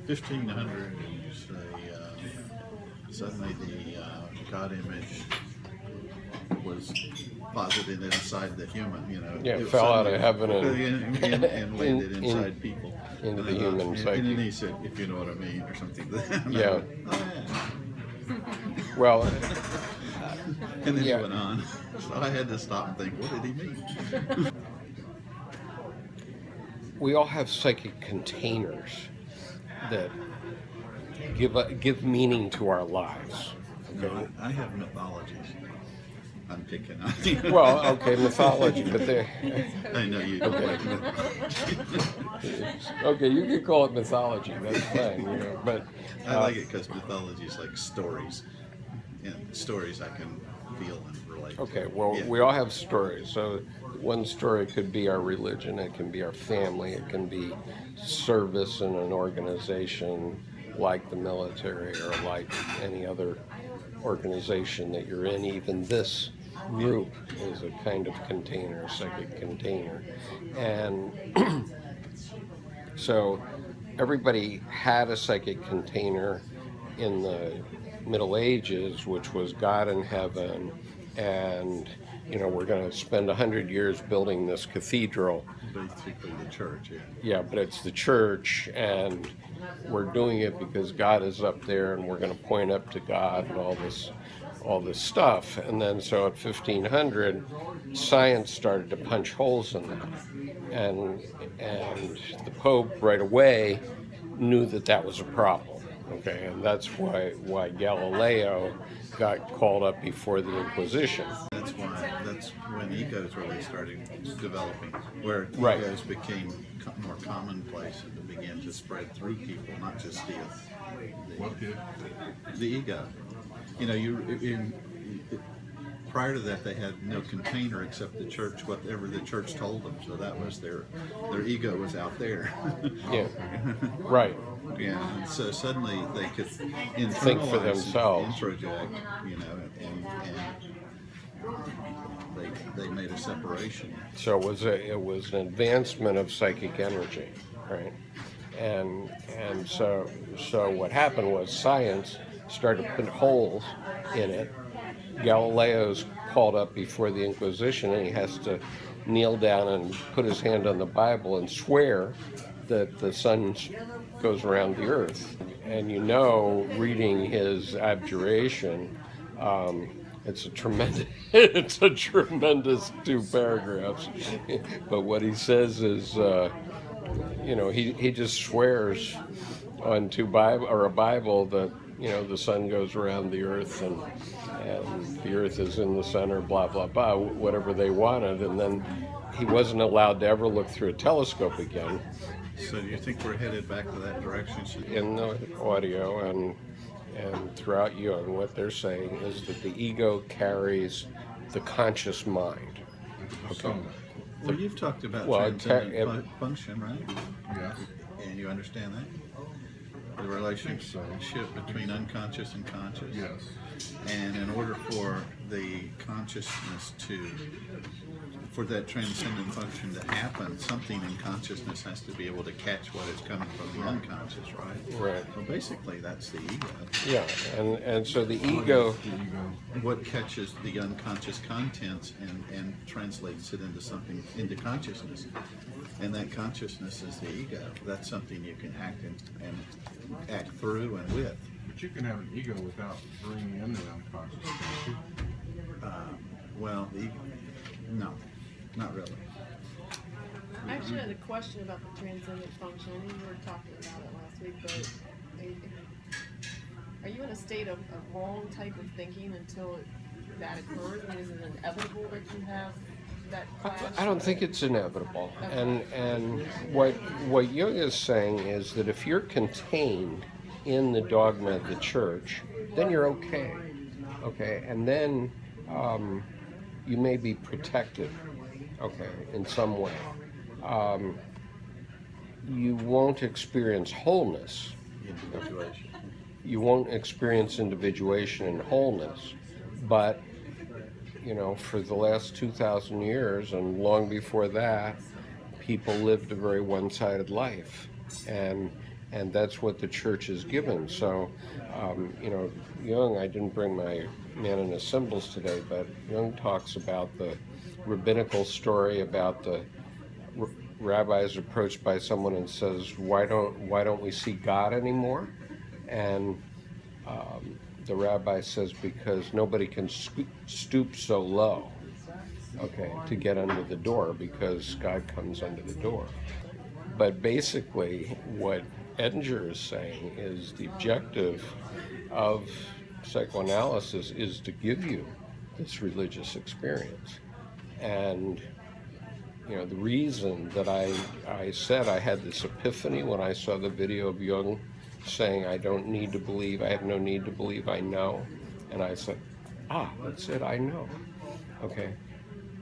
1500, suddenly the God image was posited inside the human, you know. Yeah, it fell out of heaven and landed inside people. Into the human psyche. And then he said, if you know what I mean, or something. Yeah. Oh, yeah. Well, and then he went on. So I had to stop and think, what did he mean? We all have psychic containers that give meaning to our lives. Okay? No, I have mythologies. I'm picking on you. Well, okay, mythology, but they. I know you don't like mythology. Okay, you can call it mythology. That's fine, you know. But I like it because mythology is like stories, and stories I can feel and relate. Okay, well, we all have stories. So one story could be our religion. It can be our family. It can be service in an organization like the military or like any other organization that you're in. Even this group is a kind of container, a psychic container. And so everybody had a psychic container in the Middle Ages, which was God in heaven, and you know, we're going to spend 100 years building this cathedral. Basically the church, yeah. Yeah, but it's the church, and we're doing it because God is up there, and we're going to point up to God and all this stuff. And then so at 1500, science started to punch holes in that, and the Pope right away knew that that was a problem. Okay, and that's why Galileo got called up before the Inquisition. That's when egos really started developing, where Right. egos became more commonplace and began to spread through people, not just the ego. You know, prior to that, they had no container except the church, whatever the church told them. So that was their ego was out there. Yeah, right. Yeah, and so suddenly they could Think for themselves. introject, you know, and they made a separation. So it was an advancement of psychic energy, right? And so what happened was science started to put holes in it. Galileo's called up before the Inquisition, and he has to kneel down and put his hand on the Bible and swear that the sun goes around the earth. And you know, reading his abjuration, it's a tremendous 2 paragraphs. But what he says is, you know, he just swears on a Bible that, you know, the sun goes around the earth and the earth is in the center, blah, blah, blah, whatever they wanted. And then he wasn't allowed to ever look through a telescope again. So do you think we're headed back to that direction? In the audio and throughout Jung, what they're saying is that the ego carries the conscious mind. Okay. Well, you've talked about transcendent function, right? Yeah. And you understand that? The relationship between unconscious and conscious. Yes. And in order for the consciousness for that transcendent function to happen, something in consciousness has to be able to catch what is coming from the unconscious, right? Right. Well, basically, that's the ego. Yeah, and so the ego... What catches the unconscious contents and translates it into consciousness. And that consciousness is the ego. That's something you can act through and with. But you can have an ego without bringing in the unconscious. Well, no, not really. I actually had a question about the transcendent function. I know you were talking about it last week, but are you in a state of wrong type of thinking until that occurs? I mean, is it inevitable that you have that clash? I don't think it's inevitable. Okay. And what Jung is saying is that if you're contained in the dogma of the church, then you're okay. Okay, and then you may be protected, okay, in some way. You won't experience wholeness. Individuation. You won't experience individuation and wholeness, but you know, for the last 2,000 years and long before that, people lived a very one-sided life, and and that's what the church is given. So, you know, Jung, I didn't bring my Man in the Symbols today, but Jung talks about the rabbinical story about the rabbi is approached by someone and says, why don't we see God anymore? And the rabbi says, because nobody can stoop so low, okay, to get under the door, because God comes under the door. But basically what Edinger is saying is the objective of psychoanalysis is to give you this religious experience. And you know, the reason that I said I had this epiphany when I saw the video of Jung saying, I don't need to believe, I have no need to believe, I know. And I said, that's it, I know. Okay,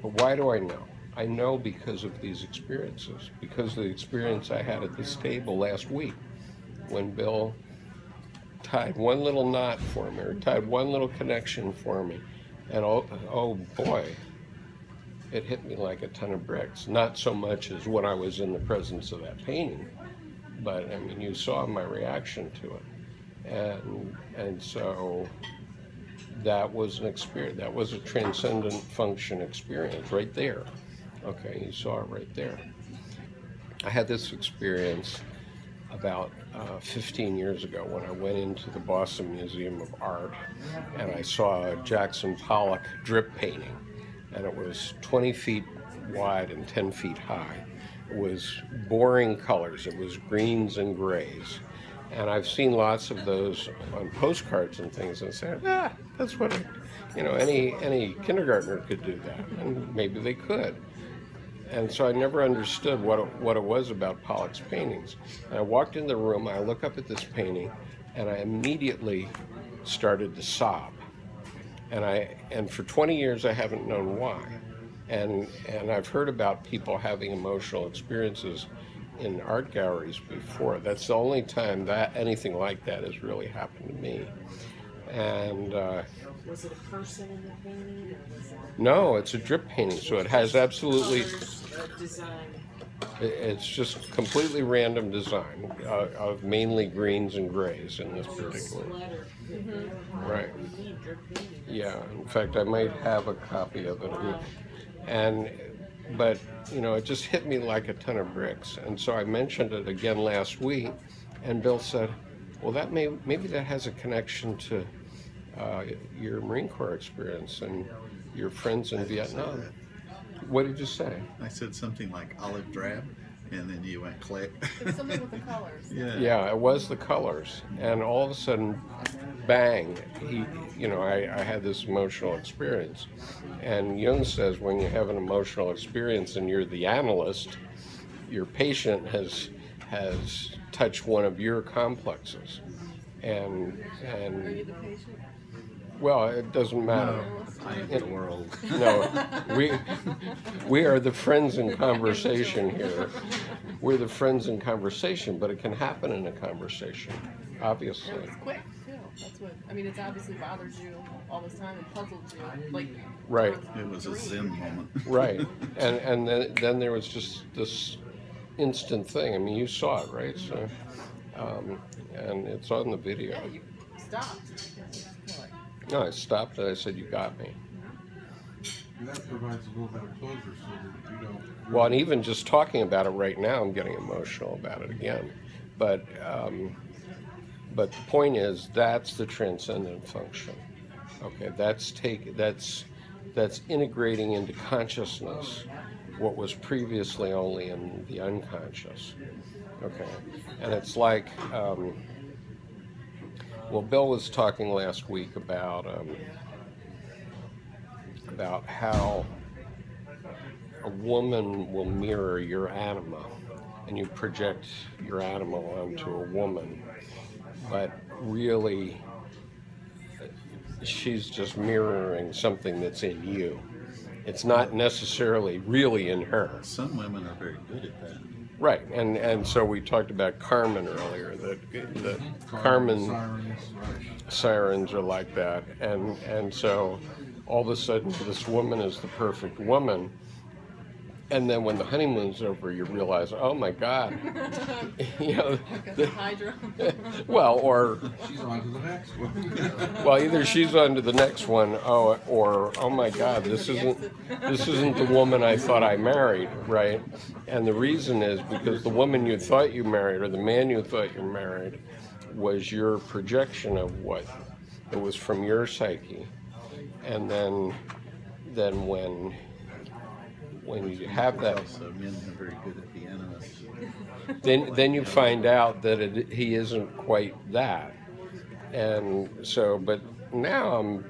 but why do I know? I know because of these experiences, because of the experience I had at this table last week when Bill tied one little knot for me, or tied one little connection for me, and oh boy, it hit me like a ton of bricks. Not so much as when I was in the presence of that painting, but I mean, you saw my reaction to it. And so that was an experience, that was a transcendent function experience right there. Okay, you saw it right there. I had this experience about 15 years ago when I went into the Boston Museum of Art and I saw a Jackson Pollock drip painting, and it was 20 feet wide and 10 feet high. It was boring colors, it was greens and grays. And I've seen lots of those on postcards and things and said, that's what, you know, any kindergartner could do that, and maybe they could. And so I never understood what it was about Pollock's paintings. And I walked in the room, I look up at this painting, and I immediately started to sob. And for 20 years I haven't known why. And I've heard about people having emotional experiences in art galleries before. That's the only time that anything like that has really happened to me. And was it a person in the painting, or was it no, it's a drip painting, so it has absolutely design? It's just completely random design of mainly greens and grays in this particular. Right. Yeah. In fact, I might have a copy of it. But you know, it just hit me like a ton of bricks. And so I mentioned it again last week, and Bill said, "Well, that maybe that has a connection to your Marine Corps experience and your friends in Vietnam." What did you say? I said something like olive drab, and then you went click. It's something with the colors. Yeah, it was the colors, and all of a sudden, bang! I had this emotional experience, and Jung says when you have an emotional experience and you're the analyst, your patient has touched one of your complexes, and Are you the patient? well, it doesn't matter. No, I am the world. No, we are the friends in conversation here. We're the friends in conversation, but it can happen in a conversation, obviously. And it's quick too. That's what I mean. It's obviously bothers you all this time and puzzles you. Like Right. It was a Zen moment. Right, and then there was just this instant thing. I mean, you saw it, right? So, and it's on the video. yeah, you stopped. No, I stopped and I said, "You got me." And that provides a little bit of closure so that you don't... Well, and even just talking about it right now, I'm getting emotional about it again. But the point is, that's the transcendent function. Okay, that's integrating into consciousness what was previously only in the unconscious. Okay, and it's like, well, Bill was talking last week about how a woman will mirror your anima, and you project your anima onto a woman, but really she's just mirroring something that's in you. It's not necessarily really in her. Some women are very good at that. Right, and so we talked about Carmen earlier, that Carmen sirens are like that, and so all of a sudden this woman is the perfect woman, And then when the honeymoon's over, you realize, oh my God, you know, Like a hydra. well, or She's on to the next one. well, either she's on to the next one, or oh my God, this isn't the woman I thought I married, right? And the reason is because the woman you thought you married, or the man you thought you married, was your projection of what it was from your psyche, and then when you have that, Also, men are very good at the Anima. then you find out that he isn't quite that. And so, but now I'm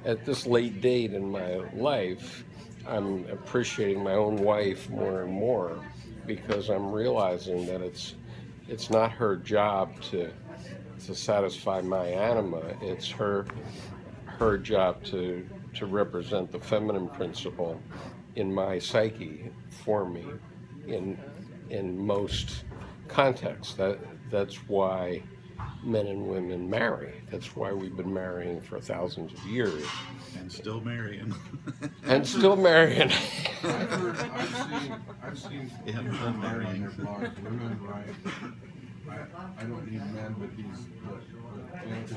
at this late date in my life, I'm appreciating my own wife more and more, because I'm realizing that it's not her job to satisfy my anima. It's her job to represent the feminine principle in my psyche for me in most contexts. That's why men and women marry. That's why we've been marrying for thousands of years. And still marrying. And still marrying. I've seen Yeah, people I'm write on marrying. their blogs, women write, I don't need men, but you know, the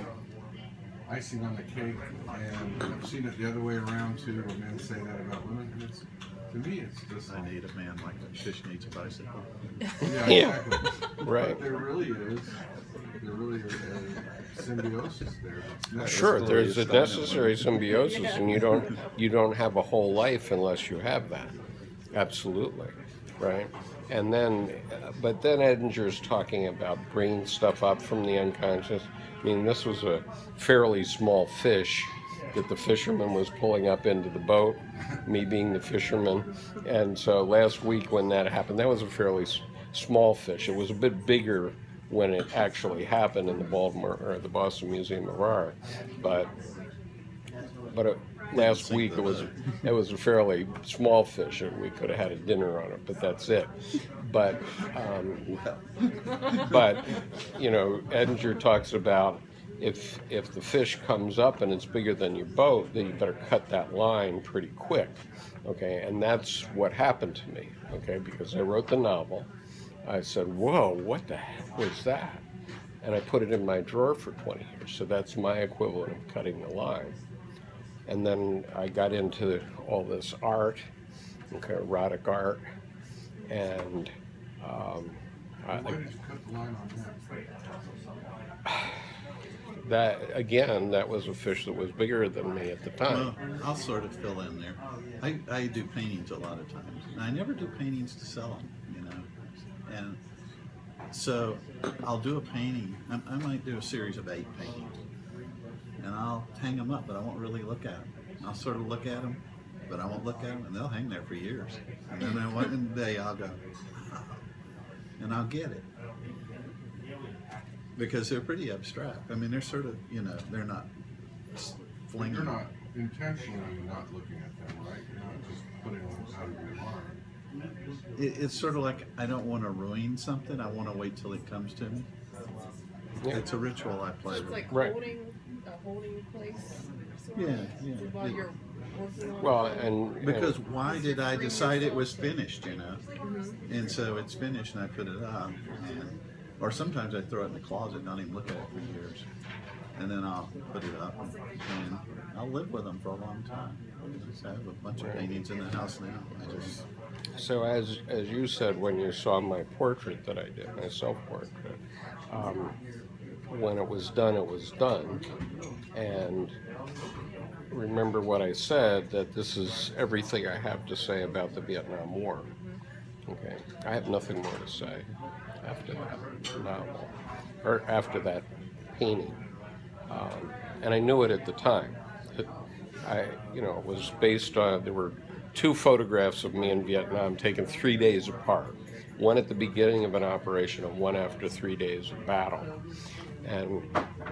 icing on the cake, and I've seen it the other way around too, where men say that about women, and it's, to me, it's just I need a man like a fish needs a bicycle. yeah, Yeah. exactly. Right. But there really is a symbiosis there. That's Sure, story there's is a starting necessary symbiosis, and you don't have a whole life unless you have that. Absolutely, right? And then, but then Edinger's talking about bringing stuff up from the unconscious. I mean, this was a fairly small fish that the fisherman was pulling up into the boat, me being the fisherman. And so last week when that happened, that was a fairly small fish. It was a bit bigger when it actually happened in the Boston Museum of Art, but last week it was a fairly small fish, and we could have had a dinner on it, but that's it. But you know, Edinger talks about if the fish comes up and it's bigger than your boat, then you better cut that line pretty quick, okay? And that's what happened to me, okay? Because I wrote the novel, I said, whoa, what the heck was that? And I put it in my drawer for 20 years, so that's my equivalent of cutting the line. And then I got into all this art, okay, Roddick Art, and why did you cut the line on that? that again, that was a fish that was bigger than me at the time. Well, I'll sort of fill in there. I do paintings a lot of times. And I never do paintings to sell them, you know. And so I'll do a painting. I might do a series of 8 paintings. And I'll hang them up, but I won't really look at them. I'll sort of look at them, but I won't look at them, and they'll hang there for years. And then one day I'll go, wow, and I'll get it. Because they're pretty abstract. I mean, they're sort of, you know, they're not flinging. You're not intentionally not looking at them, right? You're not just putting them out of your mind. It's sort of like I don't want to ruin something. I want to wait till it comes to me. Yeah. It's a ritual I play It's with. like Right. a holding place. Sort Yeah, of, yeah. While you're working on Well, it. and Because why did I decide it was finished, you know? Mm-hmm. And so it's finished and I put it up. And, or sometimes I throw it in the closet and not even look at it for years. And then I'll put it up and I'll live with them for a long time. I have a bunch of paintings in the house now. I just, so as you said, when you saw my portrait that I did, my self-portrait, when it was done, and remember what I said, that this is everything I have to say about the Vietnam War. Okay, I have nothing more to say after that novel, or after that painting, and I knew it at the time. It was based on, there were 2 photographs of me in Vietnam taken 3 days apart, one at the beginning of an operation and one after 3 days of battle. And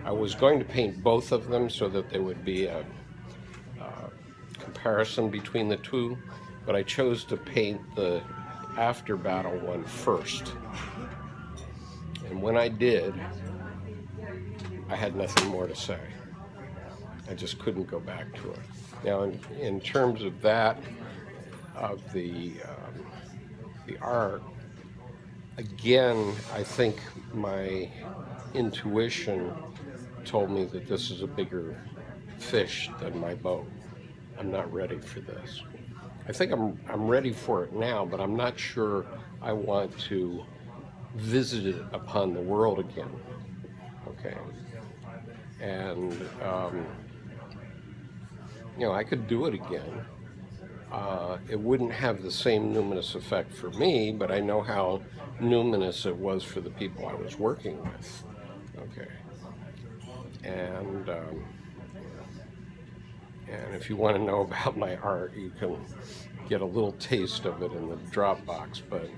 I was going to paint both of them so that there would be a comparison between the 2, but I chose to paint the after battle one first. And when I did, I had nothing more to say. I just couldn't go back to it. Now, in terms of that, the art, again, I think my intuition told me that this is a bigger fish than my boat. I'm not ready for this. I think I'm ready for it now, but I'm not sure I want to visit it upon the world again. Okay, and you know, I could do it again. It wouldn't have the same numinous effect for me, but I know how numinous it was for the people I was working with. Okay, and if you want to know about my art, you can get a little taste of it in the Dropbox, but